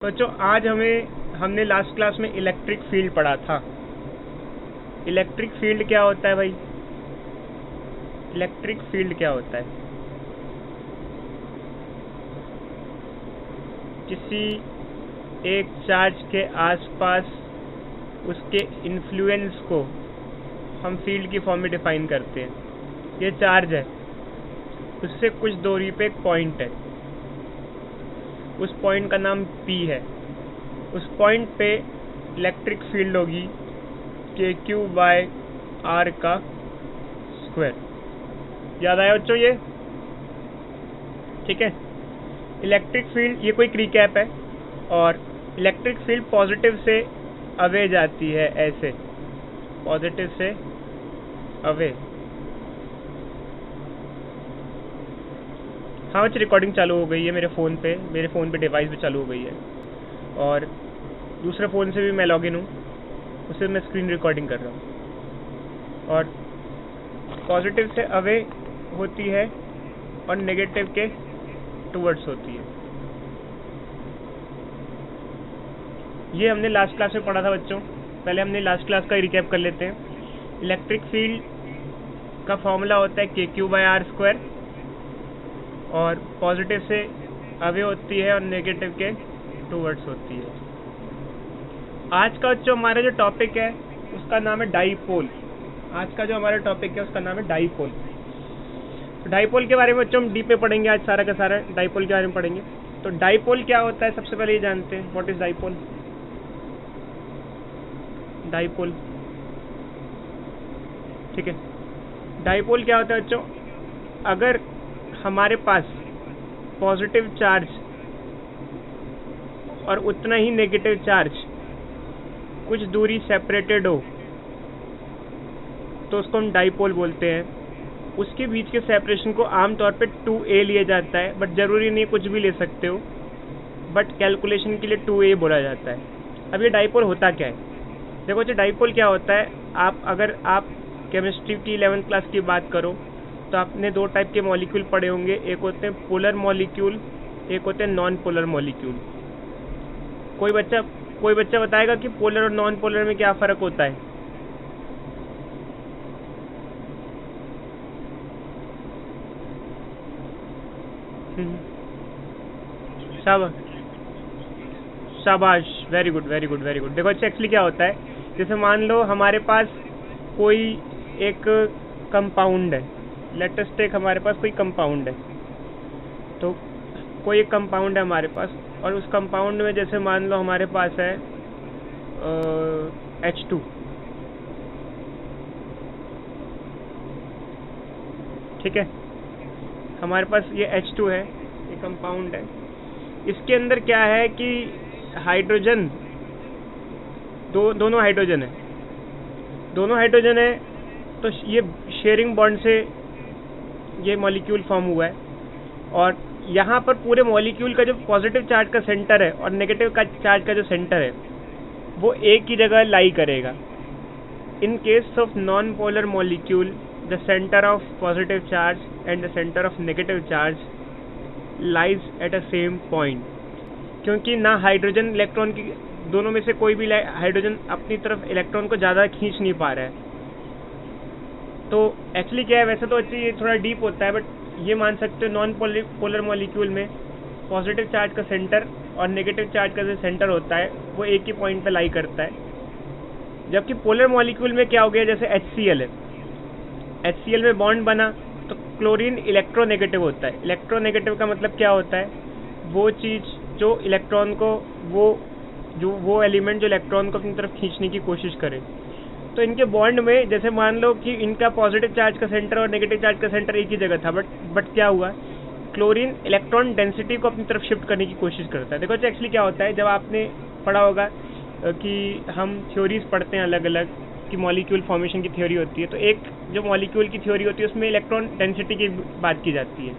बच्चों आज हमने लास्ट क्लास में इलेक्ट्रिक फील्ड पढ़ा था। इलेक्ट्रिक फील्ड क्या होता है भाई? इलेक्ट्रिक फील्ड क्या होता है? किसी एक चार्ज के आसपास उसके इन्फ्लुएंस को हम फील्ड की फॉर्म में डिफाइन करते हैं। ये चार्ज है, उससे कुछ दूरी पे एक पॉइंट है, उस पॉइंट का नाम P है। उस पॉइंट पे इलेक्ट्रिक फील्ड होगी KQ/R का स्क्वायर। याद आया बच्चों ये? ठीक है। इलेक्ट्रिक फील्ड, ये कोई रिकैप है। और इलेक्ट्रिक फील्ड पॉजिटिव से अवे जाती है, ऐसे पॉजिटिव से अवे। हाँ बच्चे, रिकॉर्डिंग चालू हो गई है मेरे फ़ोन पे डिवाइस भी चालू हो गई है, और दूसरे फ़ोन से भी मैं लॉगिन हूँ, उससे मैं स्क्रीन रिकॉर्डिंग कर रहा हूँ। और पॉजिटिव से अवे होती है और नेगेटिव के टुवर्ड्स होती है। ये हमने लास्ट क्लास में पढ़ा था बच्चों। पहले हमने लास्ट क्लास का रिकैप कर लेते हैं। इलेक्ट्रिक फील्ड का फॉर्मूला होता है KQ/R स्क्वायर, और पॉजिटिव से अवे होती है और नेगेटिव के टुवर्ड्स होती है। आज का जो हमारा जो टॉपिक है उसका नाम है डाइपोल। आज का जो हमारा टॉपिक है उसका नाम है डाइपोल। तो डाइपोल के बारे में बच्चों हम डीप में पढ़ेंगे आज, सारा का सारा डाइपोल के बारे में पढ़ेंगे। तो डाइपोल क्या होता है सबसे पहले ये जानते हैं। What is dipole? डाइपोल, ठीक है। डाइपोल क्या होता है बच्चों? अगर हमारे पास पॉजिटिव चार्ज और उतना ही नेगेटिव चार्ज कुछ दूरी सेपरेटेड हो तो उसको हम डाइपोल बोलते हैं। उसके बीच के सेपरेशन को आमतौर पे 2a लिया जाता है, बट जरूरी नहीं, कुछ भी ले सकते हो, बट कैलकुलेशन के लिए 2a बोला जाता है। अब ये डाइपोल होता क्या है? देखो जी, डाइपोल क्या होता है, अगर आप केमिस्ट्री की 11th क्लास की बात करो तो आपने दो टाइप के मॉलिक्यूल पढ़े होंगे। एक होते हैं पोलर मॉलिक्यूल, एक होते हैं नॉन पोलर मॉलिक्यूल। कोई बच्चा बताएगा कि पोलर और नॉन पोलर में क्या फर्क होता है? शाबाश, very good very good very good. देखो एक्चुअली क्या होता है, जैसे मान लो हमारे पास कोई एक कंपाउंड है। लेट अस टेक, हमारे पास कोई कंपाउंड है। तो कोई एक कंपाउंड है हमारे पास, और उस कंपाउंड में जैसे मान लो हमारे पास है H2। ठीक है, हमारे पास ये H2 है, ये कंपाउंड है। इसके अंदर क्या है कि हाइड्रोजन, दोनों हाइड्रोजन है। तो ये शेयरिंग बॉन्ड से ये मॉलिक्यूल फॉर्म हुआ है। और यहाँ पर पूरे मॉलिक्यूल का जो पॉजिटिव चार्ज का सेंटर है और नेगेटिव का चार्ज का जो सेंटर है वो एक ही जगह लाई करेगा। In case of non polar molecule, the centre of positive charge and the centre of negative charge lies at a same point. क्योंकि ना हाइड्रोजन इलेक्ट्रॉन की, दोनों में से कोई भी हाइड्रोजन अपनी तरफ इलेक्ट्रॉन को ज़्यादा खींच नहीं पा रहा है। तो एक्चुअली क्या है, वैसे तो ये थोड़ा डीप होता है, बट ये मान सकते हो नॉन पोलर मॉलिक्यूल में पॉजिटिव चार्ज का सेंटर और नेगेटिव चार्ज का जो सेंटर होता है वो एक ही पॉइंट पे लाई करता है। जबकि पोलर मॉलिक्यूल में क्या हो गया, जैसे HCl है, HCl में बॉन्ड बना तो क्लोरीन इलेक्ट्रोनेगेटिव होता है। इलेक्ट्रोनेगेटिव का मतलब क्या होता है? वो चीज़ जो इलेक्ट्रॉन को, वो एलिमेंट जो इलेक्ट्रॉन को अपनी तरफ खींचने की कोशिश करे। तो इनके बॉन्ड में जैसे मान लो कि इनका पॉजिटिव चार्ज का सेंटर और नेगेटिव चार्ज का सेंटर एक ही जगह था, बट क्या हुआ, क्लोरीन इलेक्ट्रॉन डेंसिटी को अपनी तरफ शिफ्ट करने की कोशिश करता है। देखो एक्चुअली क्या होता है, जब आपने पढ़ा होगा कि हम थ्योरीज पढ़ते हैं अलग अलग, कि मॉलिक्यूल फॉर्मेशन की थ्योरी होती है, तो एक जो मॉलिक्यूल की थ्योरी होती है उसमें इलेक्ट्रॉन डेंसिटी की बात की जाती है।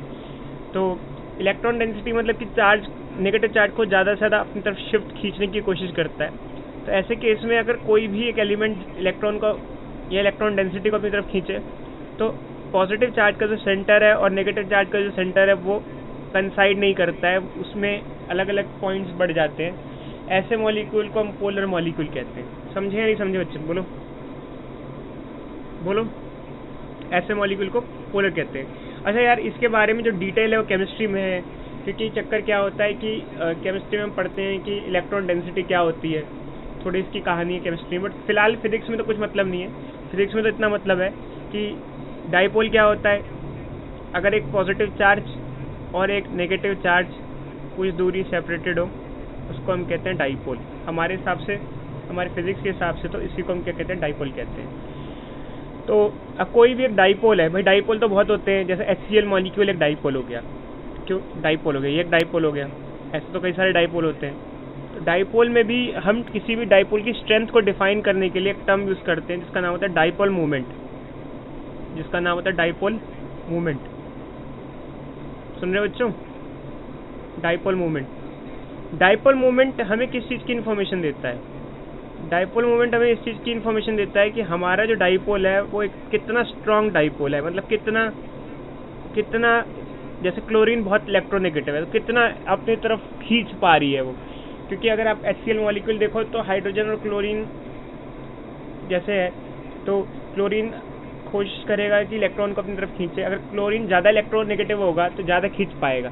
तो इलेक्ट्रॉन डेंसिटी मतलब कि चार्ज, नेगेटिव चार्ज को ज़्यादा से ज़्यादा अपनी तरफ शिफ्ट खींचने की कोशिश करता है। तो ऐसे केस में अगर कोई भी एक एलिमेंट इलेक्ट्रॉन को या इलेक्ट्रॉन डेंसिटी को अपनी तरफ खींचे तो पॉजिटिव चार्ज का जो सेंटर है और नेगेटिव चार्ज का जो सेंटर है वो कंसाइड नहीं करता है, उसमें अलग अलग पॉइंट्स बढ़ जाते हैं। ऐसे मॉलिक्यूल को हम पोलर मॉलिक्यूल कहते हैं। समझे या नहीं समझे बच्चे? बोलो बोलो। ऐसे मॉलिक्यूल को पोलर कहते हैं। अच्छा यार, इसके बारे में जो डिटेल है वो केमिस्ट्री में है, क्योंकि चक्कर क्या होता है कि केमिस्ट्री में हम पढ़ते हैं कि इलेक्ट्रॉन डेंसिटी क्या होती है, थोड़ी इसकी कहानी है केमिस्ट्री में, बट फिलहाल फिजिक्स में तो कुछ मतलब नहीं है। फिजिक्स में तो इतना मतलब है कि डाइपोल क्या होता है, अगर एक पॉजिटिव चार्ज और एक नेगेटिव चार्ज कुछ दूरी सेपरेटेड हो, उसको हम कहते हैं डाइपोल। हमारे हिसाब से, हमारे फिजिक्स के हिसाब से तो इसी को हम क्या कहते हैं? डाइपोल कहते हैं। तो अब कोई भी एक डाइपोल है भाई, डाइपोल तो बहुत होते हैं, जैसे HCl मॉलिक्यूल एक डाइपोल हो गया। क्यों डाइपोल हो गया? ये एक डाइपोल हो गया। ऐसे तो कई सारे डाइपोल होते हैं। तो डाइपोल में भी हम किसी भी डाइपोल की स्ट्रेंथ को डिफाइन करने के लिए एक टर्म यूज करते हैं जिसका नाम होता है डाइपोल मोमेंट। जिसका नाम होता है डाइपोल मोमेंट। सुन रहे हो बच्चों? Dipole moment. डाइपोल मोमेंट हमें किस चीज़ की इन्फॉर्मेशन देता है? डाइपोल मोमेंट हमें इस चीज़ की इन्फॉर्मेशन देता है कि हमारा जो डाइपोल है वो एक कितना स्ट्रॉन्ग डाइपोल है, मतलब कितना जैसे क्लोरीन बहुत इलेक्ट्रोनेगेटिव है तो कितना अपनी तरफ खींच पा रही है वो। क्योंकि अगर आप HCl मॉलिक्यूल देखो तो हाइड्रोजन और क्लोरीन जैसे है, तो क्लोरीन कोशिश करेगा कि इलेक्ट्रॉन को अपनी तरफ खींचे। अगर क्लोरीन ज़्यादा इलेक्ट्रोनेगेटिव होगा तो ज़्यादा खींच पाएगा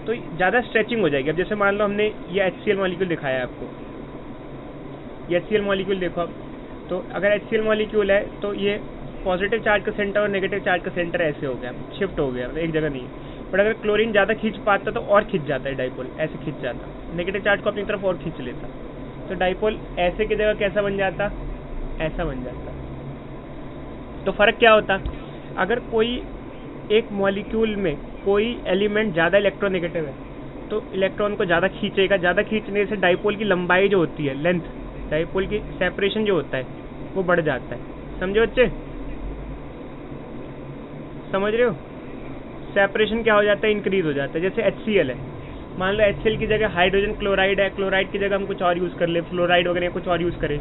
तो ज़्यादा स्ट्रेचिंग हो जाएगी। अब जैसे मान लो हमने ये HCl मॉलिक्यूल दिखाया है आपको, ये HCl मॉलिक्यूल देखो अब, तो अगर HCl मॉलिक्यूल है तो ये पॉजिटिव चार्ज का सेंटर और नेगेटिव चार्ज का सेंटर ऐसे हो गया, शिफ्ट हो गया, एक जगह नहीं है। बट अगर क्लोरीन ज़्यादा खींच पाता तो और खींच जाता है डाइपोल, ऐसे खींच जाता, नेगेटिव चार्ज को अपनी तरफ और खींच लेता, तो डाइपोल ऐसे की जगह कैसा बन जाता? ऐसा बन जाता। तो फ़र्क क्या होता? अगर कोई एक मॉलिक्यूल में कोई एलिमेंट ज़्यादा इलेक्ट्रोनेगेटिव है तो इलेक्ट्रॉन को ज़्यादा खींचेगा, ज़्यादा खींचने से डाइपोल की लंबाई जो होती है, लेंथ, डाइपोल की सेपरेशन जो होता है वो बढ़ जाता है। समझो बच्चे? समझ रहे हो? सेपरेशन क्या हो जाता है? इंक्रीज हो जाता है। जैसे HCl है, मान लो HCl की जगह हाइड्रोजन क्लोराइड है, क्लोराइड की जगह हम कुछ और यूज़ कर ले, फ्लोराइड वगैरह कुछ और यूज़ करें।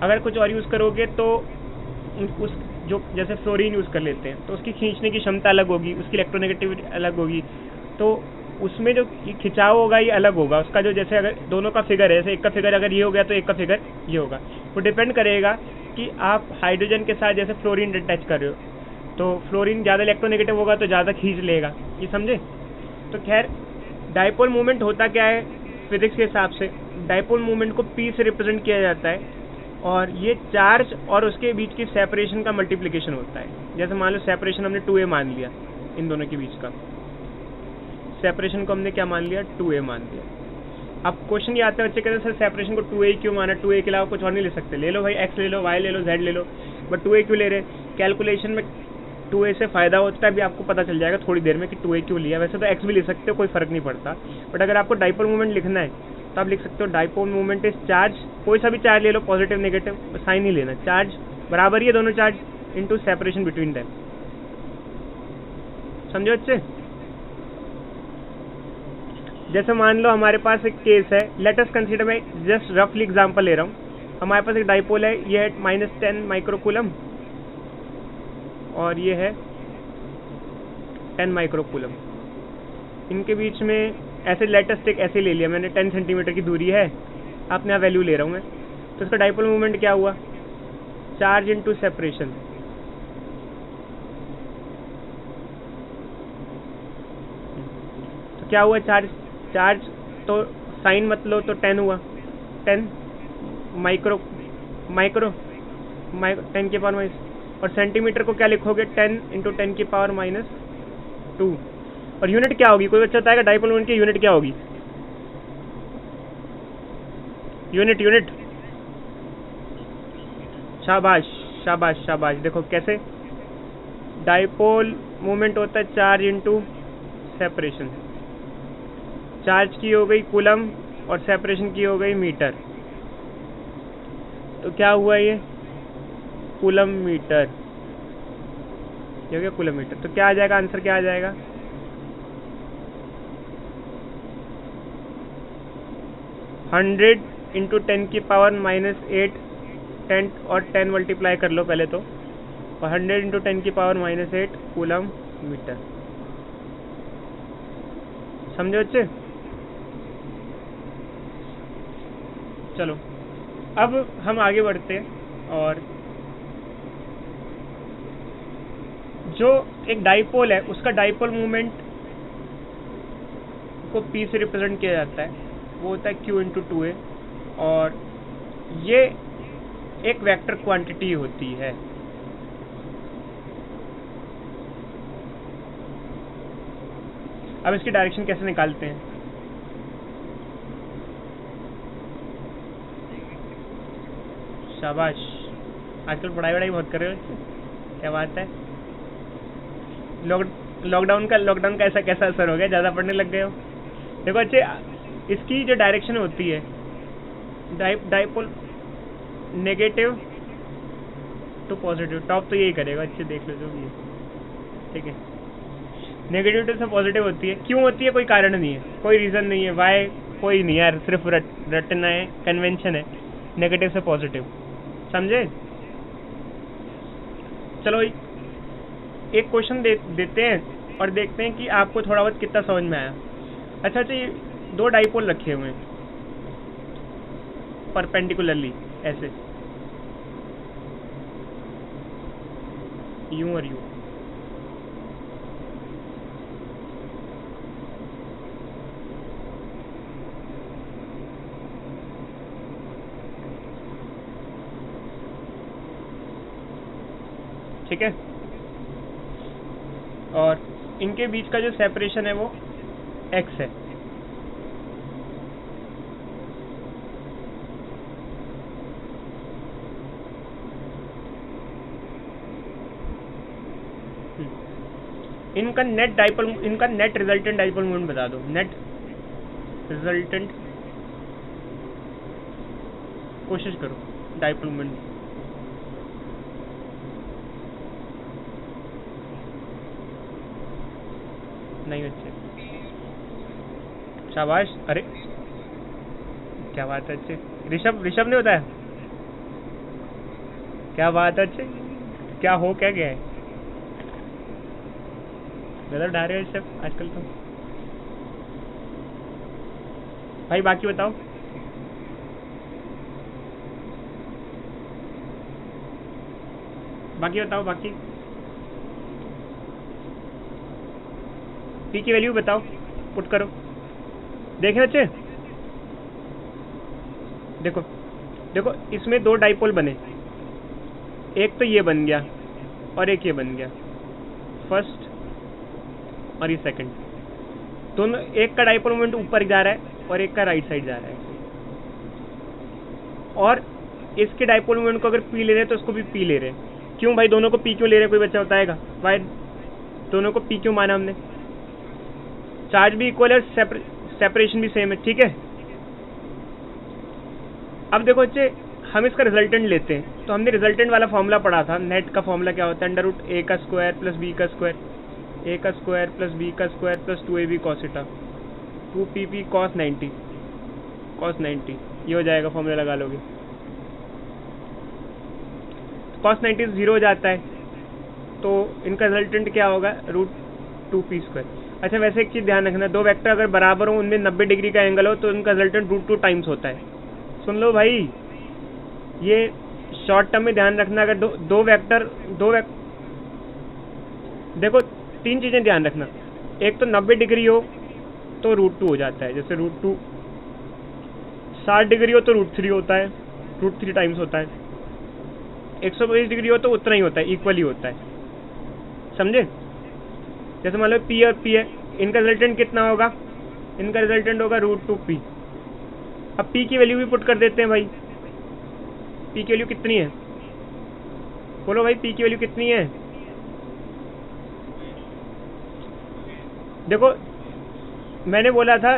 अगर कुछ और यूज़ करोगे तो उस जो जैसे फ्लोरीन यूज़ कर लेते हैं तो उसकी खींचने की क्षमता अलग होगी, उसकी इलेक्ट्रोनेगेटिविटी अलग होगी, तो उसमें जो खिंचाव होगा ये अलग होगा उसका। जो जैसे अगर दोनों का फिगर है, जैसे एक का फिगर अगर ये हो गया तो एक का फिगर ये होगा। वो डिपेंड करेगा कि आप हाइड्रोजन के साथ जैसे फ्लोरीन अटैच कर रहे हो तो फ्लोरीन ज़्यादा इलेक्ट्रोनेगेटिव होगा तो ज़्यादा खींच लेगा। ये समझे? तो खैर डाइपोल मूवमेंट होता क्या है फिजिक्स के हिसाब से? डाइपोल मूवमेंट को P से रिप्रेजेंट किया जाता है और ये चार्ज और उसके बीच की सेपरेशन का मल्टीप्लिकेशन होता है। जैसे मान लो सेपरेशन हमने 2a मान लिया, इन दोनों के बीच का सेपरेशन को हमने क्या मान लिया? 2a मान लिया। अब क्वेश्चन ये आता है, बच्चे कहते हैं सर सेपरेशन को 2a क्यों माना? 2a के अलावा कुछ और नहीं ले सकते? ले लो भाई, x ले लो, y ले लो, z ले लो, बट 2a क्यों ले रहे? कैलकुलेशन में 2a से फ़ायदा होता है, अभी आपको पता चल जाएगा थोड़ी देर में कि 2a क्यों लिया। वैसे तो x भी ले सकते हो, कोई फ़र्क नहीं पड़ता, बट अगर आपको डाइपोल मूवमेंट लिखना है तो आप लिख सकते हो डाइपोल मूवमेंट इज चार्ज, कोई सा भी चार्ज ले लो, पॉजिटिव नेगेटिव, साइन नहीं लेना, चार्ज बराबर ही है दोनों charge into separation between them. समझो बच्चे? जैसे मान लो हमारे पास एक केस है, लेट अस कंसीडर, मैं जस्ट रफली एग्जांपल ले रहा हूँ। हमारे पास एक डाइपोल है, ये है -10 माइक्रोकूलम और ये है 10 माइक्रोकूलम। इनके बीच में ऐसे लेटेस्ट एक ऐसे ले लिया मैंने, 10 सेंटीमीटर की दूरी है, आपने यहाँ वैल्यू ले रहा हूँ मैं, तो इसका डाइपोल मूवमेंट क्या हुआ? Charge into separation. तो क्या हुआ? चार्ज तो साइन मत लो तो 10 हुआ, 10 माइक्रो 10 की पावर माइनस, और सेंटीमीटर को क्या लिखोगे? 10 इंटू 10 की पावर -2। और यूनिट क्या होगी? कोई बच्चा बताएगा डाइपोल मोमेंट की यूनिट क्या होगी? यूनिट शाबाश शाबाश शाबाश। देखो कैसे डाइपोल मोमेंट होता है चार्ज इनटू सेपरेशन। चार्ज की हो गई कूलम और सेपरेशन की हो गई मीटर, तो क्या हुआ ये? Coulomb metre. ये हो गया कूलम मीटर। तो क्या आ जाएगा? आंसर क्या आ जाएगा? 100 इंटू 10 की पावर -8, 10 और 10 मल्टीप्लाई कर लो पहले तो, और 100 इंटू 10 की पावर -8 कूलम मीटर। समझो बच्चे? चलो अब हम आगे बढ़ते हैं, और जो एक डाइपोल है उसका डाइपोल मोमेंट को P से रिप्रेजेंट किया जाता है, वो होता है Q इंटू 2a, और ये एक वेक्टर क्वांटिटी होती है। अब इसकी डायरेक्शन कैसे निकालते हैं? शाबाश, आजकल पढ़ाई बहुत कर रहे हो, क्या बात है। लॉकडाउन का ऐसा कैसा असर हो गया, ज़्यादा पढ़ने लग गए हो? देखो अच्छे, इसकी जो डायरेक्शन होती है dipole negative to positive, top तो यही करेगा, अच्छे देख लो जो भी है, ठीक है। नेगेटिव टू से पॉजिटिव होती है, क्यों होती है कोई कारण नहीं है, कोई रीज़न नहीं है, वाई कोई नहीं यार, सिर्फ रटना है, कन्वेंशन है, नेगेटिव से पॉजिटिव, समझे। चलो एक क्वेश्चन देते हैं और देखते हैं कि आपको थोड़ा बहुत कितना समझ में आया। अच्छा, ये दो डाइपोल रखे हुए हैं परपेंडिकुलरली, ऐसे यूं और यूं, ठीक है। और इनके बीच का जो सेपरेशन है वो x है। इनका नेट रिजल्टेंट डाइपोल मोमेंट बता दो। नेट रिजल्टेंट, कोशिश करो डाइपोल मोमेंट। नहीं अच्छे, शाबाश, अरे क्या बात है अच्छे। ऋषभ ने बताया, क्या बात है अच्छे, क्या गया है, गलत ढा रहे हो ऋषभ आजकल तो। भाई बाकी बताओ, बाकी पी की वैल्यू बताओ, पुट करो, देखें अच्छे। देखो इसमें दो डाइपोल बने, एक तो ये बन गया और एक ये बन गया, फर्स्ट और ये सेकंड। दोनों, एक का डाइपोल मोमेंट ऊपर जा रहा है और एक का राइट साइड जा रहा है, और इसके डाइपोल मोमेंट को अगर पी ले रहे हैं तो उसको भी पी ले रहे हैं। क्यों भाई, दोनों को पी क्यों ले रहे हैं, कोई बच्चा बताएगा? भाई दोनों को पी क्यों माना हमने? चार्ज भी इक्वल है, सेपरेशन भी सेम है, ठीक है। अब देखो बच्चे, हम इसका रिजल्टेंट लेते हैं, तो हमने रिजल्टेंट वाला फॉर्मूला पढ़ा था। नेट का फॉर्मूला क्या होता है? अंडर रूट a का स्क्वायर प्लस b का स्क्वायर, a का स्क्वायर प्लस b का square plus 2ab cos theta, 2pp cos 90, ये हो जाएगा, फॉर्मूला लगा लोगे। cos 90 जीरो हो जाता है, तो इनका रिजल्टेंट क्या होगा? Root 2p square. अच्छा, वैसे एक चीज़ ध्यान रखना, दो वेक्टर अगर बराबर हो, उनमें 90 डिग्री का एंगल हो, तो उनका रिजल्टेंट रूट 2 टाइम्स होता है। सुन लो भाई, ये शॉर्ट टर्म में ध्यान रखना। अगर दो वेक्टर देखो, तीन चीज़ें ध्यान रखना। एक तो 90 डिग्री हो तो रूट 2 हो जाता है, जैसे रूट 2। 60 डिग्री हो तो रूट 3 होता है, रूट 3 टाइम्स होता है। 120 डिग्री हो तो उतना ही होता है, इक्वली होता है, समझे। जैसे मान लो पी और पी है, इनका रिजल्टेंट कितना होगा? इनका रिजल्टेंट होगा रूट 2p। अब पी की वैल्यू भी पुट कर देते हैं भाई। पी की वैल्यू कितनी है? बोलो भाई, पी की वैल्यू कितनी है? देखो, मैंने बोला था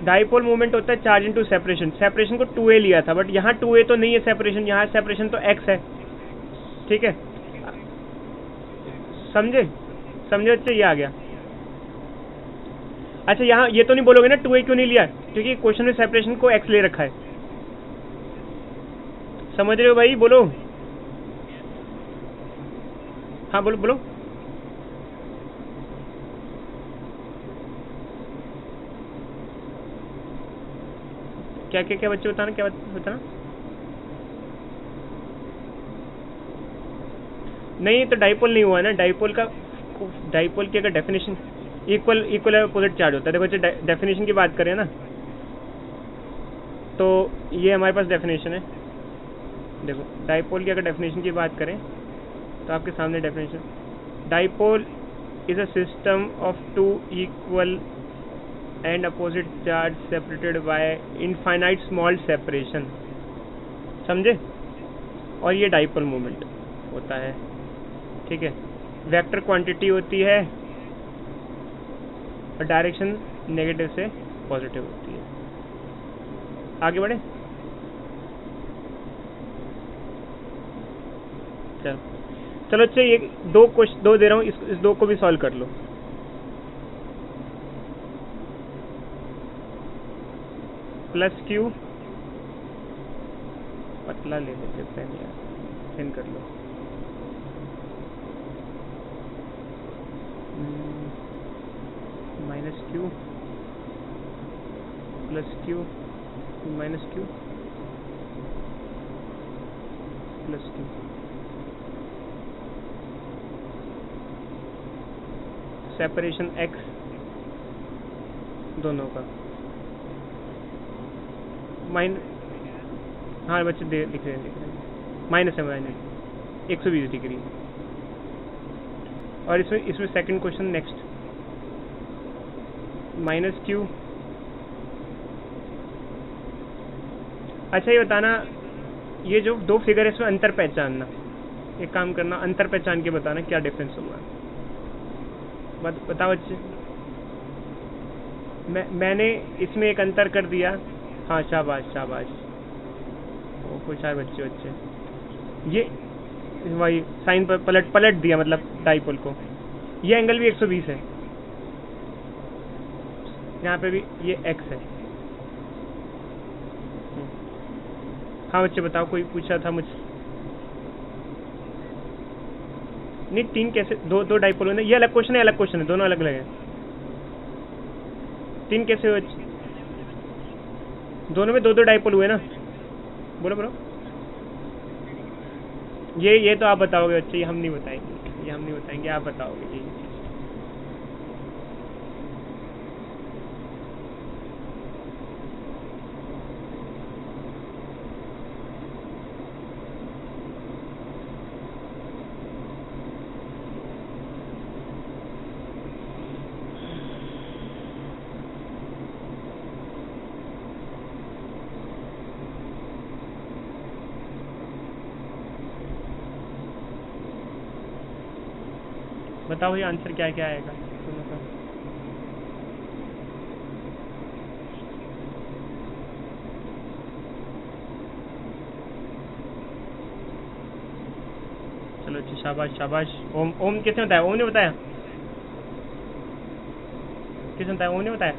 डाइपोल मूवमेंट होता है चार्ज इनटू सेपरेशन। सेपरेशन को 2a लिया था, बट यहाँ 2a तो नहीं है सेपरेशन, यहाँ सेपरेशन तो x है, ठीक है। समझे अच्छे, ये आ गया। अच्छा, यहाँ ये तो नहीं बोलोगे ना 2a क्यों नहीं लिया? क्योंकि क्वेश्चन में सेपरेशन को x ले रखा है, समझ रहे हो भाई? बोलो, हाँ बोलो। क्या क्या क्या बच्चे बताना, क्या बताना? नहीं तो डाइपोल नहीं हुआ ना। डाइपोल की अगर डेफिनेशन इक्वल अपोजिट चार्ज होता है। देखो बच्चे डेफिनेशन की बात करें ना, तो ये हमारे पास डेफिनेशन है। देखो डाइपोल की अगर डेफिनेशन की बात करें तो आपके सामने definition, dipole is a system of two equal and opposite charge separated by infinite small separation, समझे? और ये डाइपोल मोमेंट होता है, ठीक है। वेक्टर क्वांटिटी होती है और डायरेक्शन नेगेटिव से पॉजिटिव होती है। आगे बढ़े, चलो अच्छा, ये दो दे रहा हूँ, इस दो को भी सॉल्व कर लो। प्लस क्यू, पतला ले लेते पेन यार, पेन कर लो। Minus q plus q minus q plus q, separation x दोनों का हाँ बच्चे लिख रहे हैं माइनस है, माइनस 120 डिग्री। और इसमें second question next, minus Q. अच्छा ये बताना, ये जो दो फिगर है इसमें अंतर पहचानना। एक काम करना, अंतर पहचान के बताना क्या डिफरेंस होगा। बताओ बच्चे। मैंने इसमें एक अंतर कर दिया। हाँ शाबाश शाबाश, वो कुछ 4 बच्चे ये वही साइन पर पलट दिया, मतलब डाइपोल को। ये एंगल भी 120 है, यहाँ पे भी ये x है। हाँ बच्चे बताओ, कोई पूछा था मुझसे? नहीं 3 कैसे, दो डाइपोल होने, ये अलग क्वेश्चन है, अलग क्वेश्चन है, दोनों अलग अलग है। 3 कैसे हुए? दोनों में दो डाइपोल हुए ना। बोलो ये तो आप बताओगे बच्चे, ये हम नहीं बताएंगे, आप बताओगे ये। बताओ ये आंसर क्या क्या आएगा दोनों का। चलो अच्छा, शाबाश शाबाश। ओम किसने बताया? ओम ने बताया? किसने बताया? ओम ने बताया?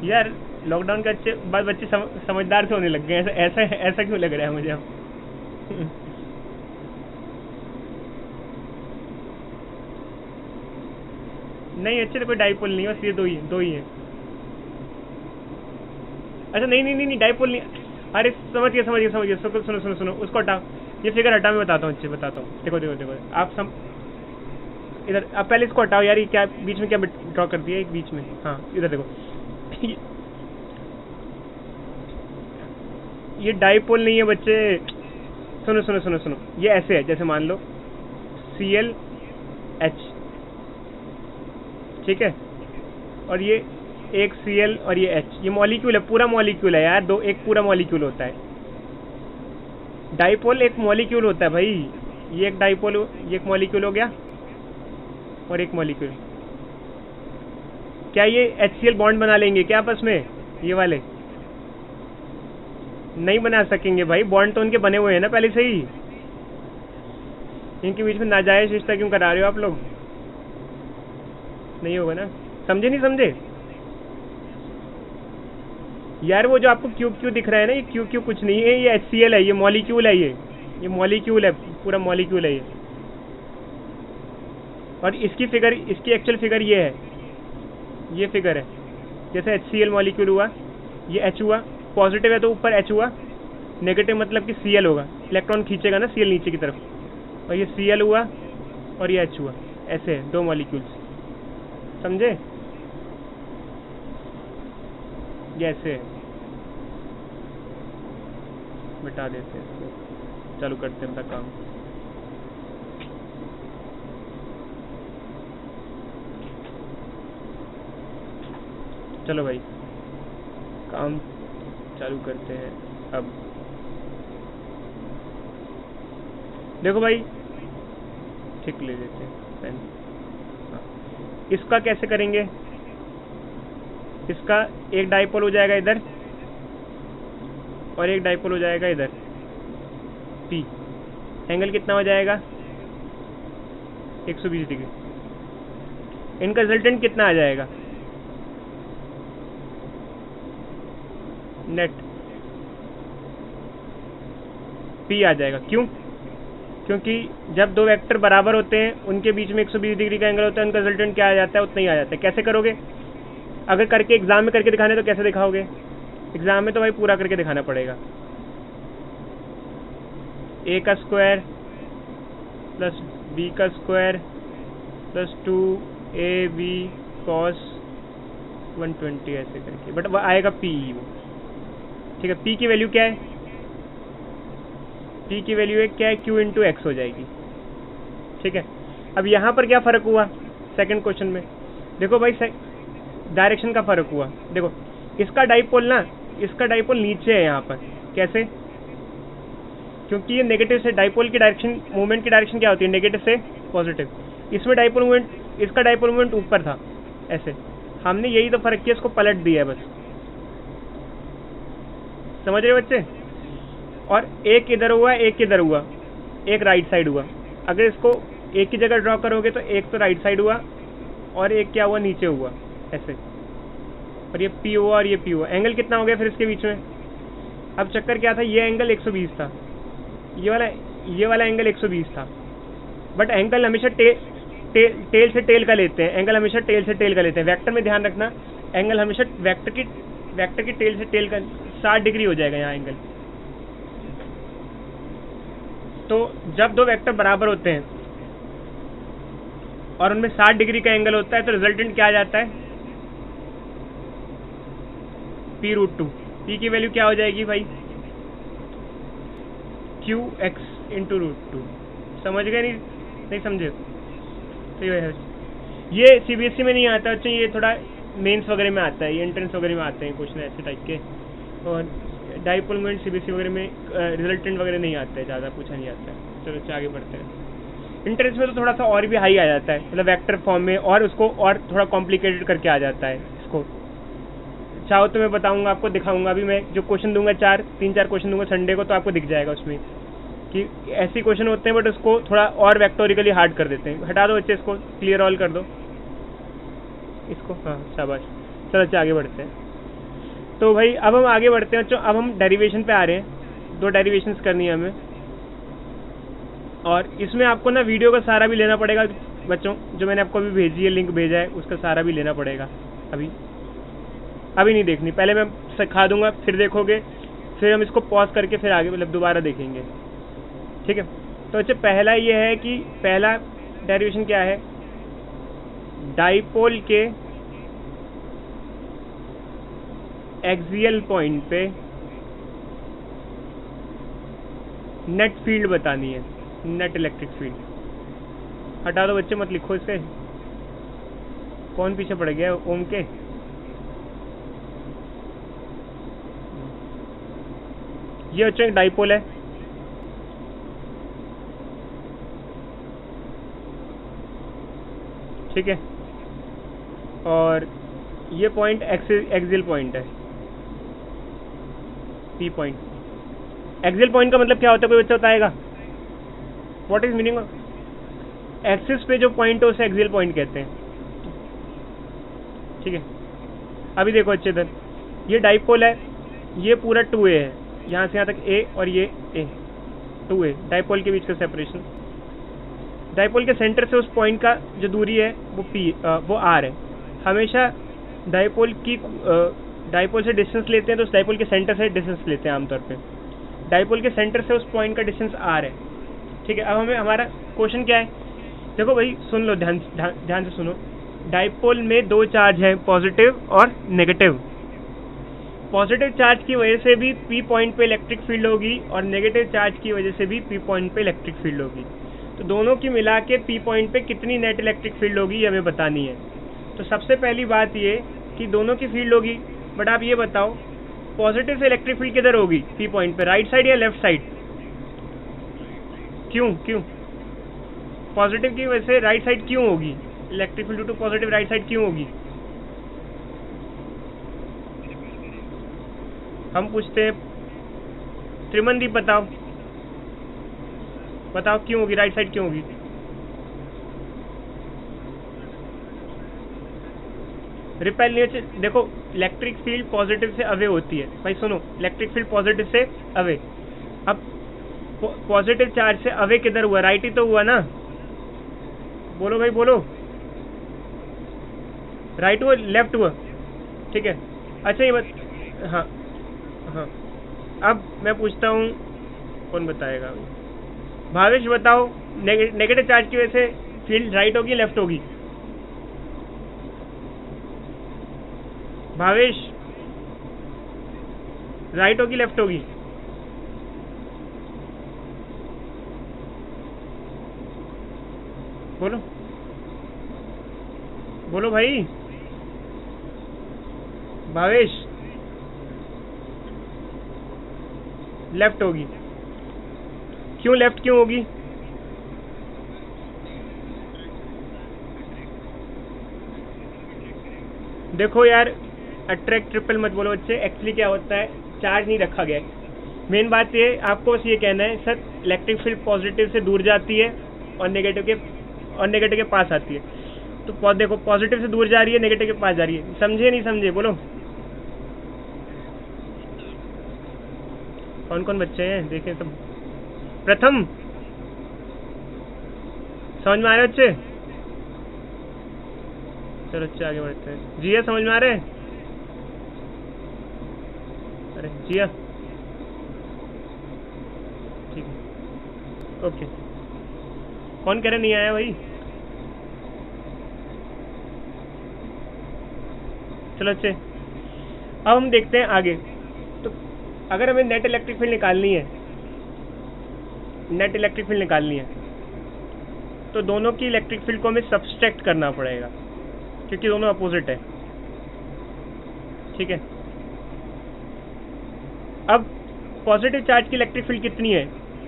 यार लॉकडाउन के अच्छे बाद बच्चे समझदार से होने लग गए, ऐसा क्यों लग रहा है मुझे अब? नहीं अच्छे तो कोई डाइपोल नहीं है, बस ये दो ही है। अच्छा नहीं डाइपोल नहीं। अरे समझ गए। सुनो उसको हटाओ, ये फिगर हटा, मैं बताता हूँ अच्छे, बताता हूँ। देखो आप इधर, आप पहले इसको हटाओ यार। ये क्या बीच में क्या ड्रॉ कर दिया एक बीच में? हाँ इधर देखो, ये डाइपोल नहीं है बच्चे। सुनो, ये ऐसे है, जैसे मान लो ClH, ठीक है, और ये एक Cl और ये H, ये मॉलिक्यूल है, पूरा मॉलिक्यूल है यार। एक पूरा मॉलिक्यूल होता है। डाइपोल एक मॉलिक्यूल होता है भाई। ये एक डाइपोल, ये एक मॉलिक्यूल हो गया और एक मॉलिक्यूल। क्या ये HCl बॉन्ड बना लेंगे क्या आपस में? ये वाले नहीं बना सकेंगे भाई, बॉन्ड तो उनके बने हुए हैं ना पहले से ही। इनके बीच में नाजायज रिश्ता क्यों करा रहे हो आप लोग? नहीं होगा ना, समझे नहीं समझे यार? वो जो आपको क्यूब दिख रहा है ना, ये क्यू कुछ नहीं है, ये HCl है, ये मॉलिक्यूल है, ये मॉलिक्यूल है, पूरा मॉलिक्यूल है ये। और इसकी एक्चुअल फिगर ये है, ये फिगर है। जैसे HCl मॉलिक्यूल हुआ, ये H हुआ, पॉजिटिव है तो ऊपर H हुआ, नेगेटिव मतलब कि Cl होगा, इलेक्ट्रॉन खींचेगा ना Cl नीचे की तरफ, और ये Cl हुआ और ये H हुआ, ऐसे है 2 मॉलिक्यूल्स, समझे? ये ऐसे है, मिटा देते हैं इसको, चालू करते हैं अपना काम। चलो भाई काम चालू करते हैं। अब देखो भाई, ठीक ले लेते हैं पेन। इसका कैसे करेंगे? इसका एक डाइपोल हो जाएगा इधर और एक डाइपोल हो जाएगा इधर, P। एंगल कितना हो जाएगा? 120 डिग्री। इनका रिजल्टेंट कितना आ जाएगा? नेट P आ जाएगा। क्यों? क्योंकि जब दो वेक्टर बराबर होते हैं उनके बीच में 120 डिग्री का एंगल होता है, उनका रिजल्टेंट क्या आ जाता है? उतना ही आ जाता है। कैसे करोगे? अगर करके एग्जाम में करके दिखाने तो कैसे दिखाओगे? एग्जाम में तो भाई पूरा करके दिखाना पड़ेगा। a का स्क्वायर प्लस b का स्क्वायर प्लस 2ab cos 120 ऐसे करके, बट वो आएगा p वो, ठीक है। p की वैल्यू क्या है? p की वैल्यू क्या है? q इंटू एक्स हो जाएगी, ठीक है। अब यहाँ पर क्या फ़र्क हुआ सेकंड क्वेश्चन में? देखो भाई डायरेक्शन का फ़र्क हुआ। देखो इसका डाइपोल ना, इसका डाइपोल नीचे है यहाँ पर। कैसे? क्योंकि ये नेगेटिव से डाइपोल की डायरेक्शन, मूवमेंट की डायरेक्शन क्या होती है? नेगेटिव से पॉजिटिव। इसमें डाइपोल मूवमेंट, इसका डाइपोल मूवमेंट ऊपर था ऐसे। हमने यही तो फ़र्क किया, इसको पलट दिया है बस। समझ रहे हो बच्चे? और एक इधर हुआ, एक इधर हुआ, एक राइट साइड हुआ। अगर इसको एक की जगह ड्रॉ करोगे तो एक तो राइट साइड हुआ और एक क्या हुआ? नीचे हुआ ऐसे। और ये P हुआ और ये P हुआ। एंगल कितना हो गया फिर इसके बीच में? अब चक्कर क्या था? ये एंगल 120 था, ये वाला एंगल 120 था। बट एंगल हमेशा टेल से टेल का लेते हैं, एंगल हमेशा टेल से टेल का लेते हैं। वेक्टर में ध्यान रखना, एंगल हमेशा वेक्टर की टेल से टेल का 60 डिग्री हो जाएगा यहाँ एंगल। तो जब दो वेक्टर बराबर होते हैं और उनमें 60 डिग्री का एंगल होता है तो रिजल्टेंट क्या आ जाता है? P√2। P की वैल्यू क्या हो जाएगी भाई? QX into √2। समझ गए? नहीं समझे? तो ये CBSE में नहीं आता बच्चों, ये थोड़ा मेंस वगैरह में आता है, ये एंट्रेंस वगैरह में आते हैं क्वेश्चन ऐसे टाइप के। और डाइपोल मोमेंट CBSE वगैरह में रिजल्टेंट वगैरह नहीं आता है, ज़्यादा पूछा नहीं आता है। चलो आगे बढ़ते हैं। इंट्रेंस में तो थोड़ा सा और भी हाई आ जाता है, मतलब वेक्टर फॉर्म में, और उसको और थोड़ा कॉम्प्लिकेटेड करके आ जाता है। इसको चाहो तो मैं बताऊंगा, आपको दिखाऊंगा। अभी मैं जो क्वेश्चन दूंगा 3-4 क्वेश्चन दूंगा संडे को, तो आपको दिख जाएगा उसमें कि ऐसे क्वेश्चन होते हैं, बट उसको थोड़ा और वेक्टोरिकली हार्ड कर देते हैं। हटा दो बच्चे इसको, क्लियर ऑल कर दो इसको। हाँ शाबाश। चलो आगे बढ़ते हैं। तो भाई अब हम आगे बढ़ते हैं बच्चों। अब हम डेरिवेशन पे आ रहे हैं। 2 डेरिवेशंस करनी है हमें, और इसमें आपको ना वीडियो का सहारा भी लेना पड़ेगा बच्चों। जो मैंने आपको अभी भेजी है, लिंक भेजा है, उसका सहारा भी लेना पड़ेगा। अभी नहीं देखनी, पहले मैं सिखा दूंगा, फिर देखोगे, फिर हम इसको पॉज करके फिर आगे मतलब दोबारा देखेंगे, ठीक है। तो अच्छा, पहला ये है कि पहला डेरिवेशन क्या है? डाइपोल के एक्सियल पॉइंट पे नेट फील्ड बतानी है, नेट इलेक्ट्रिक फील्ड। हटा दो बच्चे, मत लिखो इसे। कौन पीछे पड़ गया? ओम के। ये बच्चों एक डाइपोल है, ठीक है। और ये पॉइंट एक्सियल पॉइंट है, P पॉइंट। एक्सियल पॉइंट का मतलब क्या होता है? कोई बच्चा बताएगा? What is meaning of? Axis पे जो पॉइंट है उसे एक्सियल पॉइंट कहते हैं, ठीक है। अभी देखो अच्छे इधर, ये डाइपोल है, ये पूरा 2A है, यहाँ से यहाँ तक A और ये A, 2A डाइपोल के बीच का सेपरेशन। डाइपोल के सेंटर से उस पॉइंट का जो दूरी है वो R है। हमेशा डाइपोल से डिस्टेंस लेते हैं तो उस डाइपोल के सेंटर से डिस्टेंस लेते हैं आमतौर पे। डाइपोल के सेंटर से उस पॉइंट का डिस्टेंस r है, ठीक है। अब हमें हमारा क्वेश्चन क्या है, देखो भाई सुन लो, ध्यान से सुनो। डाइपोल में दो चार्ज हैं, पॉजिटिव और नेगेटिव। पॉजिटिव चार्ज की वजह से भी p पॉइंट पे इलेक्ट्रिक फील्ड होगी और नेगेटिव चार्ज की वजह से भी p पॉइंट पे इलेक्ट्रिक फील्ड होगी। तो दोनों की मिला के p पॉइंट पे कितनी नेट इलेक्ट्रिक फील्ड होगी ये हमें बतानी है। तो सबसे पहली बात ये कि दोनों की फील्ड होगी, बट आप ये बताओ पॉजिटिव से इलेक्ट्रिक फील्ड किधर होगी p पॉइंट पे, राइट साइड या लेफ्ट साइड? क्यों पॉजिटिव की वजह से राइट साइड क्यों होगी? Electric field due to positive right side क्यों होगी? हम पूछते हैं, त्रिमनदीप बताओ क्यों होगी, राइट साइड क्यों होगी? रिपेल नहीं होती। देखो इलेक्ट्रिक फील्ड पॉजिटिव से अवे होती है भाई, सुनो, इलेक्ट्रिक फील्ड पॉजिटिव से अवे। अब पॉजिटिव चार्ज से अवे किधर हुआ? राइट ही तो हुआ ना, बोलो भाई बोलो, राइट हुआ लेफ्ट हुआ? ठीक है, अच्छा ये हाँ, अब मैं पूछता हूँ, कौन बताएगा? भावेश बताओ, नेगेटिव चार्ज की वजह से फील्ड राइट होगी लेफ्ट होगी? भावेश, राइट होगी लेफ्ट होगी? बोलो भाई, भावेश। लेफ्ट होगी। क्यों लेफ्ट क्यों होगी? देखो यार, अट्रैक्ट ट्रिपल मत बोलो बच्चे। एक्चुअली क्या होता है, चार्ज नहीं रखा गया है। मेन बात ये, आपको बस ये कहना है सर इलेक्ट्रिक फील्ड पॉजिटिव से दूर जाती है और नेगेटिव के पास आती है। तो देखो पॉजिटिव से दूर जा रही है, नेगेटिव के पास जा रही है। समझे नहीं समझे? बोलो कौन कौन बच्चे हैं, देखें सब। प्रथम, समझ में आ रहे बच्चे? चलो बच्चे आगे बढ़ते हैं। जिया समझ में आ रहे? अरे जिया, ठीक है, ओके। कौन कह रहे नहीं आया भाई? चलो अच्छे, अब हम देखते हैं आगे। तो अगर हमें नेट इलेक्ट्रिक फील्ड निकालनी है, तो दोनों की इलेक्ट्रिक फील्ड को हमें सब्सट्रैक्ट करना पड़ेगा, क्योंकि दोनों अपोजिट है, ठीक है। अब पॉजिटिव चार्ज की इलेक्ट्रिक फील्ड कितनी है?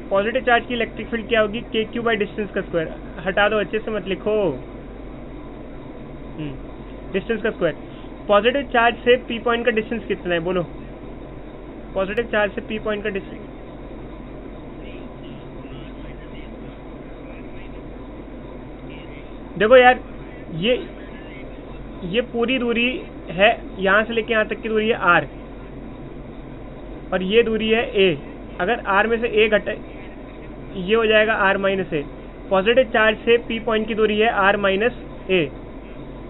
पॉजिटिव चार्ज की इलेक्ट्रिक फील्ड क्या होगी? KQ बाई डिस्टेंस का स्क्वायर। हटा दो, अच्छे से मत लिखो, डिस्टेंस का स्क्वायर। पॉजिटिव चार्ज से P पॉइंट का डिस्टेंस कितना है? बोलो, पॉजिटिव चार्ज से P पॉइंट का डिस्टेंस। देखो यार, ये पूरी दूरी है, यहां से लेके यहां तक की दूरी है R, और ये दूरी है A। अगर R में से A घटे, ये हो जाएगा R minus A। Positive charge से P पॉइंट की दूरी है R minus A।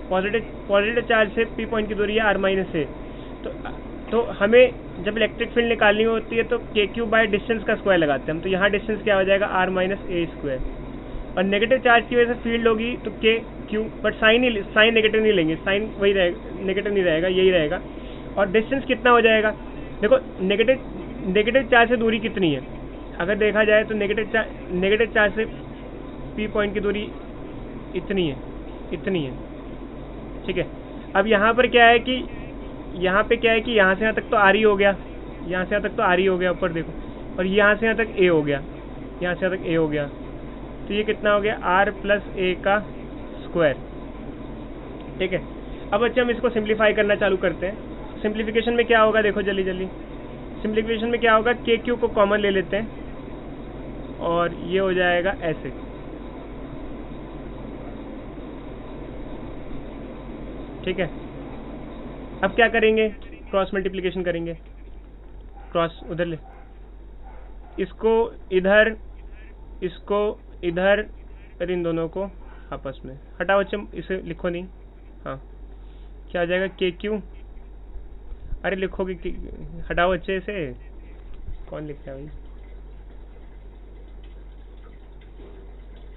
Positive charge से P पॉइंट की दूरी है R माइनस A। तो हमें जब इलेक्ट्रिक फील्ड निकालनी होती है तो KQ बाय डिस्टेंस का स्क्वायर लगाते हैं हम। तो यहाँ डिस्टेंस क्या हो जाएगा? R minus A square. और नेगेटिव चार्ज की वजह से फील्ड होगी तो KQ, बट साइन नेगेटिव नहीं लेंगे, साइन वही रहेगा, नेगेटिव नहीं रहेगा, यही रहेगा। और डिस्टेंस कितना हो जाएगा? देखो नेगेटिव चार्ज से दूरी कितनी है अगर देखा जाए तो नेगेटिव चार्ज से P पॉइंट की दूरी इतनी है, ठीक है। अब यहाँ पर क्या है कि यहाँ से यहाँ तक तो R ही हो गया, यहाँ से यहाँ तक तो R ही हो गया, ऊपर देखो, और यहाँ से यहाँ तक A हो गया, यहाँ से यहाँ तक A हो गया। तो ये कितना हो गया? R प्लस A का स्क्वायर, ठीक है। अब अच्छा हम इसको सिंप्लीफाई करना चालू करते हैं। सिंप्लीफिकेशन में क्या होगा? देखो जल्दी सिंप्लीफिकेशन में क्या होगा? KQ को कॉमन ले लेते हैं और ये हो जाएगा ऐसे, ठीक है। अब क्या करेंगे? क्रॉस मल्टीप्लिकेशन करेंगे, क्रॉस उधर ले, इसको इधर, फिर इन दोनों को आपस में हटाओ। अच्छा इसे लिखो नहीं, हाँ क्या हो जाएगा के क्यू। अरे लिखोगे हटाओ अच्छे से, कौन लिख रहा है भाई,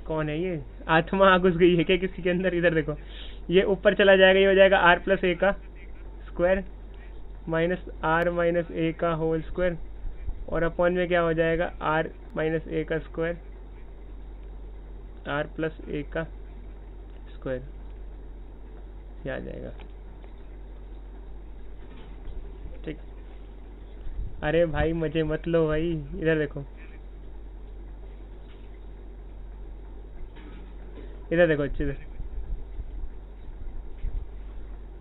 कौन है ये, आत्मा घुस गई है क्या किसी के अंदर। इधर देखो ये ऊपर चला जाएगा, ये हो जाएगा आर प्लस ए का स्क्वायर माइनस आर माइनस ए का होल स्क्वायर, और अपॉन में क्या हो जाएगा आर माइनस ए का स्क्वायर, आर प्लस ए का स्क्वायर, ये आ जाएगा। ठीक, अरे भाई मजे मत लो भाई, इधर देखो, इधर देखो अच्छे से,